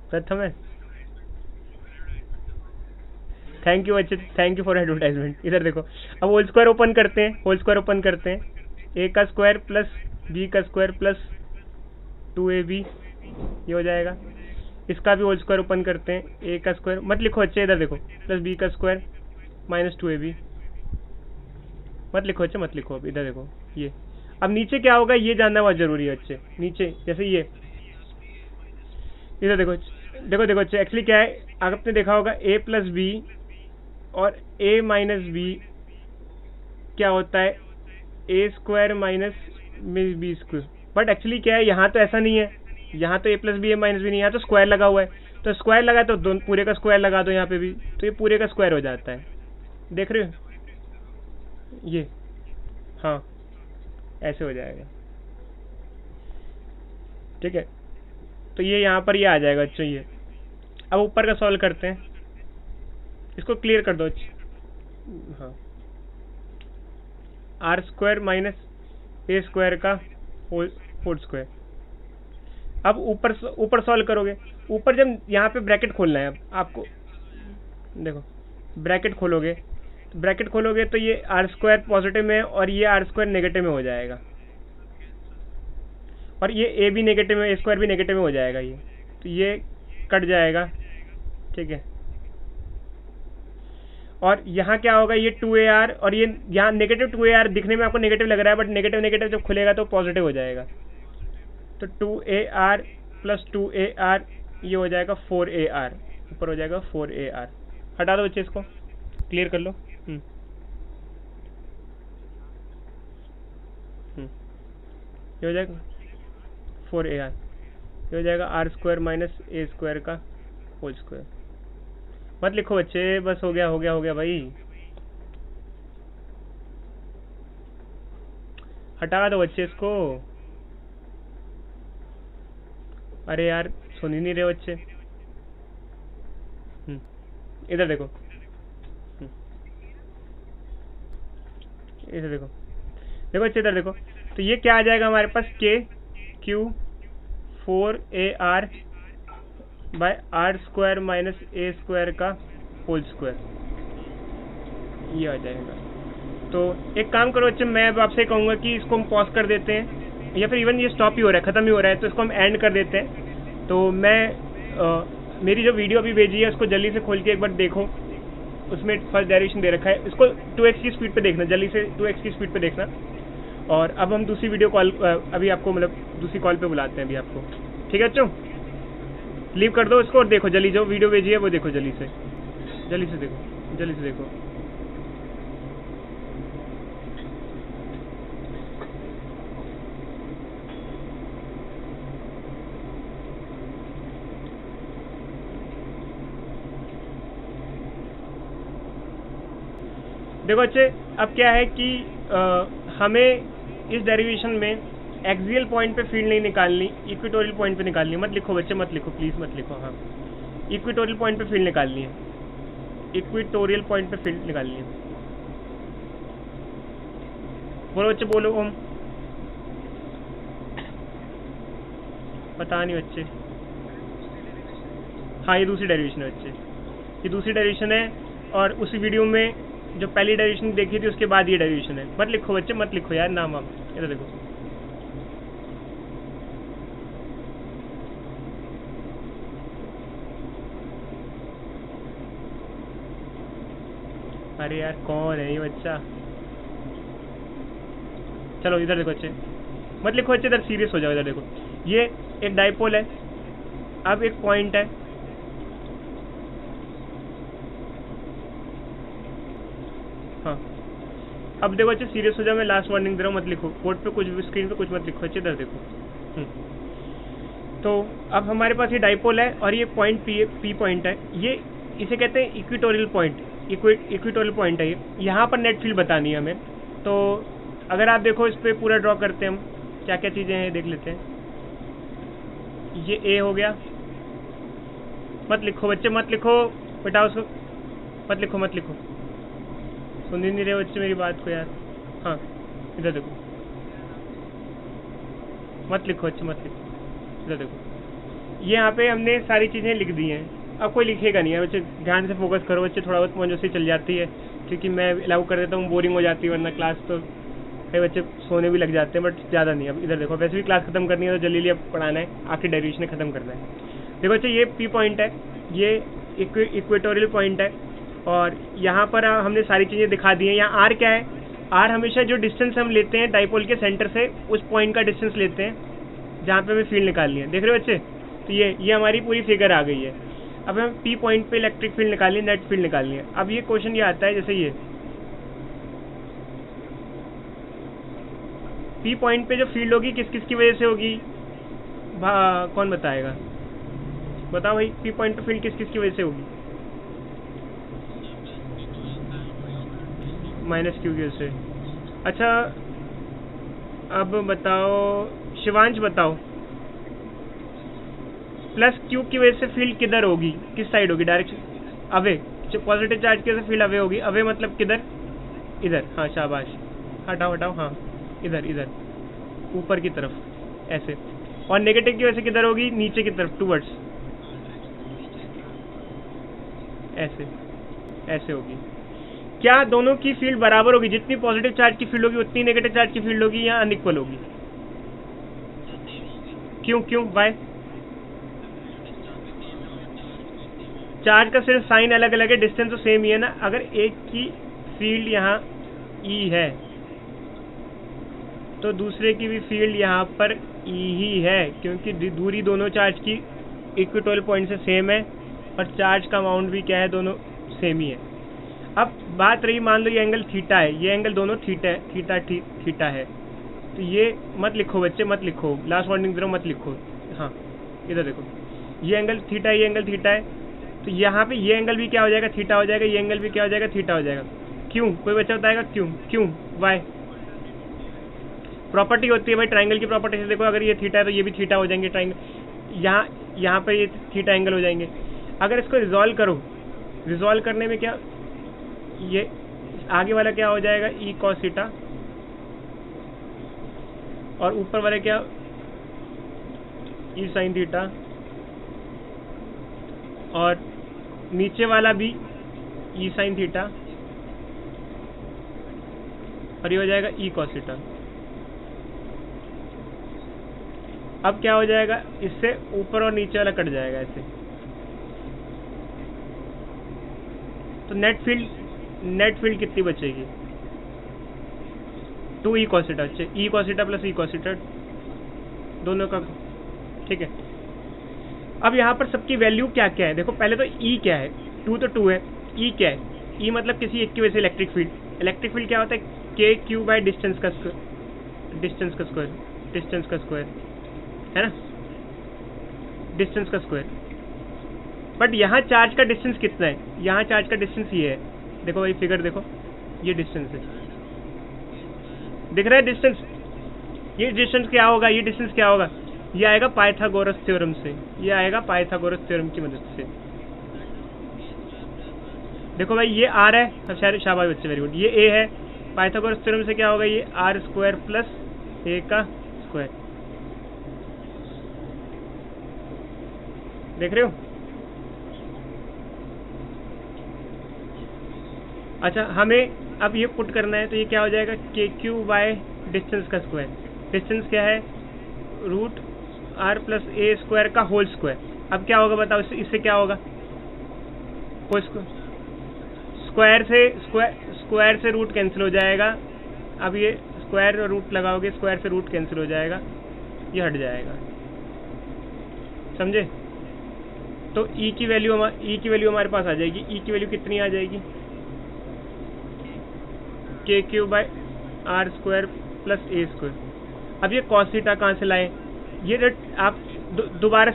प्रथम है, थैंक यू अच्छे, थैंक यू फॉर एडवर्टाइजमेंट। इधर देखो अब होल स्क्वायर ओपन करते हैं, होल स्क्वायर ओपन करते हैं, ए का स्क्वायर प्लस बी का स्क्वायर प्लस 2ab, ये हो जाएगा। इसका भी होल स्क्वायर ओपन करते हैं, ए का स्क्वायर मत लिखो अच्छे, इधर देखो प्लस बी का स्क्वायर माइनस 2ab, मत लिखो अच्छे, मत लिखो। अब इधर देखो ये, अब नीचे क्या होगा ये जानना बहुत जरूरी है अच्छे। नीचे जैसे ये, इधर देखो देखो देखो अच्छे, एक्चुअली क्या है आपने देखा होगा ए प्लस बी और ए माइनस बी क्या होता है a square minus b square, but actually क्या है यहाँ तो ऐसा नहीं है, यहाँ तो a plus b a minus b नहीं, यहाँ तो स्क्वायर लगा हुआ है, तो स्क्वायर लगा तो दोनों पूरे का स्क्वायर लगा दो यहाँ पे भी, तो ये पूरे का स्क्वायर हो जाता है, देख रहे हो ये, हाँ ऐसे हो जाएगा। ठीक है, तो ये यहाँ पर ये आ जाएगा अच्छा। ये अब ऊपर का सॉल्व करते हैं, इसको क्लियर कर दो अच्छा। हाँ, r square minus a square का होल स्क्वायर। अब ऊपर सॉल्व करोगे, ऊपर जब यहाँ पे ब्रैकेट खोलना है, अब आपको देखो ब्रैकेट खोलोगे, तो ब्रैकेट खोलोगे तो ये आर स्क्वायर पॉजिटिव में और ये आर स्क्वायर नेगेटिव में हो जाएगा, और ये ए भी नेगेटिव में, ए स्क्वायर भी नेगेटिव में हो जाएगा, ये तो ये कट जाएगा। ठीक है, और यहाँ क्या होगा ये 2ar, और ये यहाँ नेगेटिव 2ar दिखने में आपको नेगेटिव लग रहा है, बट नेगेटिव नेगेटिव जब खुलेगा तो पॉजिटिव हो जाएगा, तो 2ar प्लस 2ar ये हो जाएगा 4ar, ऊपर हो जाएगा 4ar। हटा दो बच्चे इसको, क्लियर कर लो। ये हो जाएगा 4ar, ये हो जाएगा r square minus a square का होल स्क्वायर। मत लिखो बच्चे, बस हो गया हो गया हो गया भाई, हटा दो बच्चे इसको। अरे यार सुन ही नहीं रहे बच्चे। इधर देखो, इधर देखो देखो बच्चे, इधर देखो, तो ये क्या आ जाएगा हमारे पास k q 4ar by r square minus a square का होल स्क्वायर, ये आ जाएगा। तो एक काम करो बच्चे, मैं अब आपसे कहूँगा कि इसको हम पॉज कर देते हैं, या फिर इवन ये स्टॉप ही हो रहा है, ख़त्म ही हो रहा है, तो इसको हम एंड कर देते हैं। तो मैं मेरी जो वीडियो अभी भेजी है उसको जल्दी से खोल के एक बार देखो, उसमें फर्स्ट डेरिवेशन दे रखा है, इसको 2x की स्पीड पे देखना, जल्दी से 2x की स्पीड पे देखना। और अब हम दूसरी वीडियो कॉल, अभी आपको मतलब दूसरी कॉल पे बुलाते हैं अभी आपको। ठीक है बच्चों, लीव कर दो इसको और देखो जल्दी, जो वीडियो भेजी है वो देखो जल्दी से देखो, जल्दी से देखो। देखो बच्चे, अब क्या है कि हमें इस डेरिवेशन में एक्सियल पॉइंट पे फील्ड नहीं निकालनी, इक्वेटोरियल पॉइंट पे निकालनी है। मत लिखो बच्चे, मत लिखो प्लीज, मत लिखो। हाँ, इक्वेटोरियल पॉइंट पे फील्ड निकालनी है, इक्वेटोरियल पॉइंट पे फील्ड निकालनी है। बोलो बच्चे, बोलो ओम। पता नहीं बच्चे, हाँ ये दूसरी डेरिवेशन है बच्चे, ये दूसरी डेरिवेशन है, और उसी वीडियो में जो पहली डेरिवेशन देखी थी उसके बाद ये डेरिवेशन है। मत लिखो बच्चे, मत लिखो यार नाम आप। इधर देखो, अरे यार कौन है ये बच्चा। चलो इधर देखो बच्चे, मत लिखो बच्चे, इधर सीरियस हो जाओ। इधर देखो, ये एक डाइपोल है, अब एक पॉइंट है, हाँ, अब देखो अच्छे सीरियस हो जाओ, मैं लास्ट वार्निंग दे रहा हूँ, मत लिखो बोर्ड पे कुछ भी, स्क्रीन पे कुछ मत लिखो, अच्छे इधर देखो। तो अब हमारे पास ये डाइपोल है और ये पॉइंट पी पॉइंट है, ये इसे कहते हैं इक्वेटोरियल पॉइंट, इक्वेटोरियल पॉइंट है ये। यहाँ पर नेट फील्ड बतानी है हमें। तो अगर आप देखो इस पर पूरा ड्रॉ करते हैं हम, क्या क्या चीज़ें हैं देख लेते हैं। ये ए हो गया, मत लिखो बच्चे, मत लिखो बेटा उसको, मत लिखो मत लिखो, सुन ही नहीं रहे बच्चे मेरी बात को यार। हाँ इधर देखो, मत लिखो अच्छे, मत लिखो, इधर देखो। ये यहाँ पे हमने सारी चीज़ें लिख दी हैं, अब कोई लिखेगा नहीं है बच्चे, ध्यान से फोकस करो बच्चे, थोड़ा बहुत मौजूद से चल जाती है क्योंकि मैं अलाउ कर देता हूँ, बोरिंग हो जाती है वरना क्लास, तो कई बच्चे सोने भी लग जाते हैं, बट ज़्यादा नहीं। अब इधर देखो, वैसे भी क्लास खत्म करनी है तो जल्दी अब पढ़ाना है, आखिरी डेरिवेशन खत्म करना है। देखो बच्चे, ये पी पॉइंट है, ये इक्वेटोरियल पॉइंट है, और यहाँ पर हमने सारी चीज़ें दिखा दी हैं। यहाँ आर क्या है, आर हमेशा जो डिस्टेंस हम लेते हैं डाइपोल के सेंटर से, उस पॉइंट का डिस्टेंस लेते हैं जहाँ पे हमें फील्ड निकालनी है। देख रहे हो बच्चे, तो ये हमारी पूरी फिगर आ गई है। अब हम पी पॉइंट पे इलेक्ट्रिक फील्ड निकालनी है, नेट फील्ड निकालनी है। अब ये क्वेश्चन ये आता है, जैसे ये पी पॉइंट पे जो फील्ड होगी किस किस की वजह से होगी, कौन बताएगा, बताओ भाई, पी पॉइंट पे फील्ड किस किस की वजह से होगी? माइनस क्यू की वजह से। अच्छा अब बताओ शिवांश, बताओ प्लस क्यू की वजह से फील्ड किधर होगी, किस साइड होगी, डायरेक्शन अवे, पॉजिटिव चार्ज की वजह से फील्ड अवे होगी। अवे मतलब किधर, इधर, हाँ शाबाश, हटाओ हटाओ, हाँ इधर इधर ऊपर की तरफ ऐसे। और नेगेटिव की वजह से किधर होगी, नीचे की तरफ, टूवर्ड्स, ऐसे ऐसे होगी। क्या दोनों की फील्ड बराबर होगी, जितनी पॉजिटिव चार्ज की फील्ड होगी उतनी नेगेटिव चार्ज की फील्ड होगी, या अनइक्वल होगी? क्यों क्यों, वाई? चार्ज का सिर्फ साइन अलग अलग है, डिस्टेंस तो सेम ही है ना। अगर एक की फील्ड यहाँ ई है तो दूसरे की भी फील्ड यहाँ पर ई ही है, क्योंकि दूरी दोनों चार्ज की इक्वेटोरियल पॉइंट से सेम है और चार्ज का अमाउंट भी क्या है, दोनों सेम ही है। अब बात रही, मान लो ये एंगल थीटा है, ये एंगल दोनों थीटा है, तो ये मत लिखो बच्चे, मत लिखो, लास्ट वार्निंग दे रहा हूं, मत लिखो। हाँ इधर देखो, ये एंगल थीटा है, ये एंगल थीटा है, तो यहाँ पे ये एंगल भी क्या हो जाएगा, थीटा हो जाएगा, ये एंगल भी क्या हो जाएगा, थीटा हो जाएगा। क्यों, कोई बच्चा बताएगा क्यों? क्यों, वाई? प्रॉपर्टी होती है भाई, ट्राइंगल की प्रॉपर्टी से देखो, अगर ये थीटा है तो ये भी थीटा हो जाएंगे ट्राइंगल, यहाँ पर ये थीटा एंगल हो जाएंगे। अगर इसको रिजॉल्व करो, रिजॉल्व करने में क्या, ये आगे वाला क्या हो जाएगा, ई कॉस थीटा, और ऊपर वाला क्या, ई साइन थीटा, और नीचे वाला भी ई साइन थीटा, और ये हो जाएगा ई कॉस थीटा। अब क्या हो जाएगा, इससे ऊपर और नीचे वाला कट जाएगा ऐसे। तो नेट फील्ड कितनी बचेगी, 2 E cos theta, E cos theta plus E cos theta दोनों का, ठीक है। अब यहाँ पर सबकी वैल्यू क्या क्या है, देखो पहले तो ई क्या है, 2 तो 2 है, ई क्या है, ई मतलब किसी एक की वजह से इलेक्ट्रिक फील्ड क्या होता है, के क्यू बाय डिस्टेंस का स्क्वायर है ना, डिस्टेंस का स्क्वायर। बट यहाँ चार्ज का डिस्टेंस कितना है, यहाँ चार्ज का डिस्टेंस ये है, देखो भाई फिगर देखो, ये डिस्टेंस है, दिख रहा है डिस्टेंस, ये डिस्टेंस क्या होगा, ये डिस्टेंस क्या होगा, ये आएगा पाइथागोरस थ्योरम से, ये आएगा पाइथागोरस थ्योरम की मदद से। देखो भाई ये आर है, शाबाश बच्चे, वेरी गुड, ये ए है, पाइथागोरस थ्योरम से क्या होगा, ये आर स्क्वायर प्लस ए का स्क्वायर, देख रहे हो। अच्छा हमें अब ये पुट करना है, तो ये क्या हो जाएगा, के क्यू बाय डिस्टेंस का स्क्वायर, डिस्टेंस क्या है, root r plus a square का होल स्क्वायर। अब क्या होगा बताओ, इससे क्या होगा, कोई स्क्वायर से रूट कैंसिल हो जाएगा। अब ये स्क्वायर और रूट लगाओगे, स्क्वायर से रूट कैंसिल हो जाएगा, ये हट जाएगा, समझे। तो ई की वैल्यू हमारे पास आ जाएगी, ई की वैल्यू कितनी आ जाएगी, k q by r square plus a square. अब ये कॉस थीटा कहाँ से लाए? ये आप दोबारा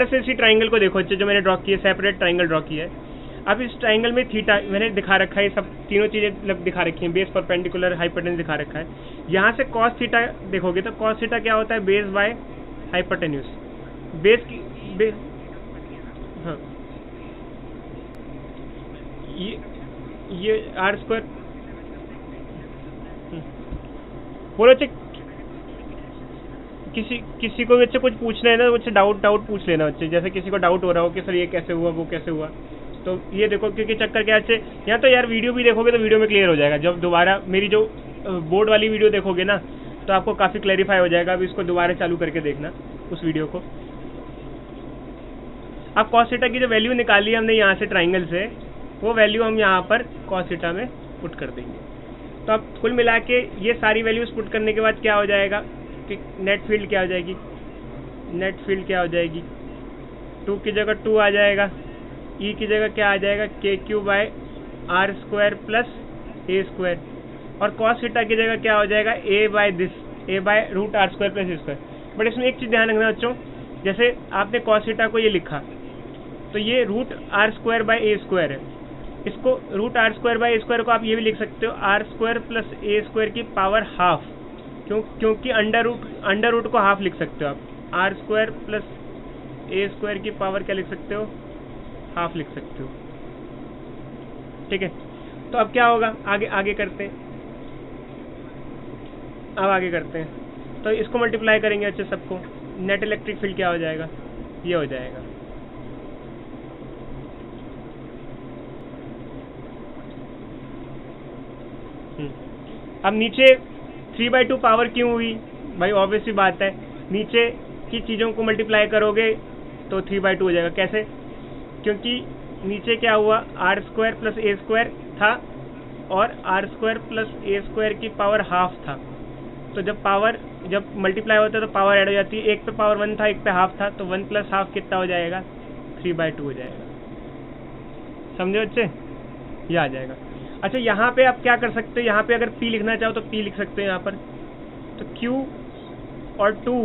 से इसी ट्राइंगल को देखो जो मैंने ड्रॉ किया, सेपरेट ट्राइंगल ड्रॉ किया है। अब इस ट्राइंगल में थीटा मैंने दिखा रखा है, सब तीनों चीज़ें दिखा रखी हैं, बेस परपेंडिकुलर हाइपोटेन्यूज दिखा रखा है। यहाँ से कॉस थीटा देखोगे तो कॉस थीटा क्या होता है? Base by hypotenuse. हाँ, ये आर स्क्वायर। बोलो बच्चे, किसी को बच्चे कुछ पूछना है ना, बच्चे डाउट पूछ लेना बच्चे। जैसे किसी को डाउट हो रहा हो कि सर ये कैसे हुआ, वो कैसे हुआ, तो ये देखो, क्योंकि चक्कर क्या है, यहाँ तो यार वीडियो भी देखोगे तो वीडियो में क्लियर हो जाएगा। जब दोबारा मेरी जो बोर्ड वाली वीडियो देखोगे ना तो आपको काफ़ी क्लैरिफाई हो जाएगा। अब इसको दोबारा चालू करके देखना उस वीडियो को। अब कॉस थीटा की जो वैल्यू निकाली है हमने यहाँ से ट्राइंगल से, वो वैल्यू हम यहाँ पर कॉस थीटा में पुट कर देंगे। तो अब कुल मिला के ये सारी वैल्यूज पुट करने के बाद क्या हो जाएगा कि नेट फील्ड क्या हो जाएगी? नेट फील्ड क्या हो जाएगी? 2 की जगह 2 आ जाएगा, ई की जगह क्या आ जाएगा? K q by r square plus a square, और कॉस थीटा की जगह क्या हो जाएगा? A by root r square plus a square. But इसमें एक चीज़ ध्यान रखना बच्चों, जैसे आपने कॉस थीटा को ये लिखा तो ये root r square by a square है। इसको root r square by a square को आप ये भी लिख सकते हो r square plus a square की पावर हाफ, क्योंकि अंडर रूट को हाफ लिख सकते हो आप। R square plus a square की पावर क्या लिख सकते हो? हाफ लिख सकते हो। ठीक है, तो अब क्या होगा? आगे करते हैं। अब आगे करते हैं तो इसको मल्टीप्लाई करेंगे अच्छे सबको। नेट इलेक्ट्रिक फील्ड क्या हो जाएगा? ये हो जाएगा। अब नीचे 3/2 पावर क्यों हुई भाई? ऑब्वियस सी बात है, नीचे की चीज़ों को मल्टीप्लाई करोगे तो 3/2 हो जाएगा। कैसे? क्योंकि नीचे क्या हुआ? R square plus a square था और r square plus a square की पावर हाफ था। तो जब मल्टीप्लाई होता है तो पावर ऐड हो जाती है। एक पे पावर 1 था, एक पे हाफ था, तो 1 प्लस हाफ कितना हो जाएगा? 3/2 हो जाएगा। समझे बच्चे? ये आ जाएगा। अच्छा, यहाँ पे आप क्या कर सकते हो? यहाँ पे अगर P लिखना चाहो तो P लिख सकते हो यहाँ पर। तो Q और 2,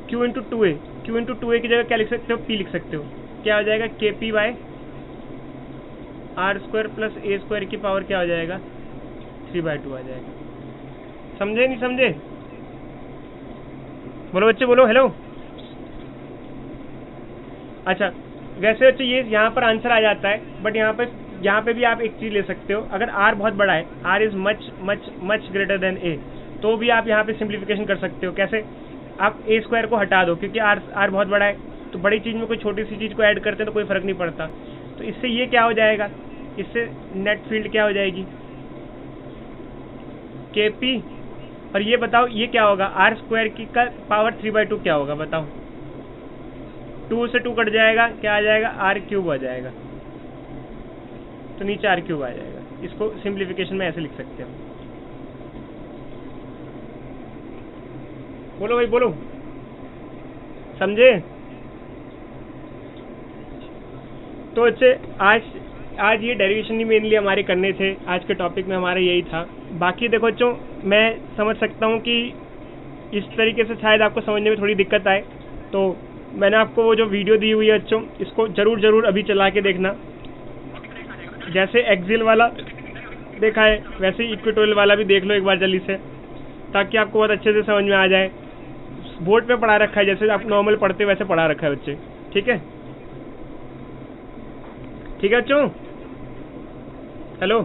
Q into 2A, Q into 2A की जगह क्या लिख सकते हो? P लिख सकते हो। क्या हो जाएगा? KP by r square plus a square की पावर क्या हो जाएगा? 3/2 आ जाएगा। समझे नहीं समझे? बोलो बच्चे, बोलो हेलो। अच्छा, वैसे बच्चे ये यहाँ पर आंसर आ जाता है, बट यहाँ पे भी आप एक चीज़ ले सकते हो। अगर R बहुत बड़ा है, R is much greater than A, तो भी आप यहाँ पे सिंप्लीफिकेशन कर सकते हो। कैसे? आप A स्क्वायर को हटा दो, क्योंकि R बहुत बड़ा है, तो बड़ी चीज़ में कोई छोटी सी चीज़ को ऐड करते हैं तो कोई फर्क नहीं पड़ता। तो इससे ये क्या हो जाएगा? इससे नेट फील्ड क्या हो जाएगी? KP। और ये बताओ ये क्या होगा? आर स्क्वायर की का पावर 3/2 क्या होगा बताओ? 2 से 2 कट जाएगा, क्या आ जाएगा? आर क्यूब आ जाएगा। तो नीचे आर क्यूब आ जाएगा। इसको सिंप्लीफिकेशन में ऐसे लिख सकते हो। बोलो भाई बोलो, समझे? तो अच्छे आज ये डेरिवेशन ही मेनली हमारे करने थे। आज के टॉपिक में हमारा यही था। बाकी देखो बच्चों, मैं समझ सकता हूँ कि इस तरीके से शायद आपको समझने में थोड़ी दिक्कत आए, तो मैंने आपको वो जो वीडियो दी हुई है बच्चों, इसको ज़रूर अभी चला के देखना। जैसे एक्सियल वाला देखा है वैसे इक्वेटोरियल वाला भी देख लो एक बार जल्दी से, ताकि आपको बहुत अच्छे से समझ में आ जाए। बोर्ड पे पढ़ा रखा है, जैसे आप नॉर्मल पढ़ते वैसे पढ़ा रखा है बच्चे। ठीक है बच्चों, हेलो।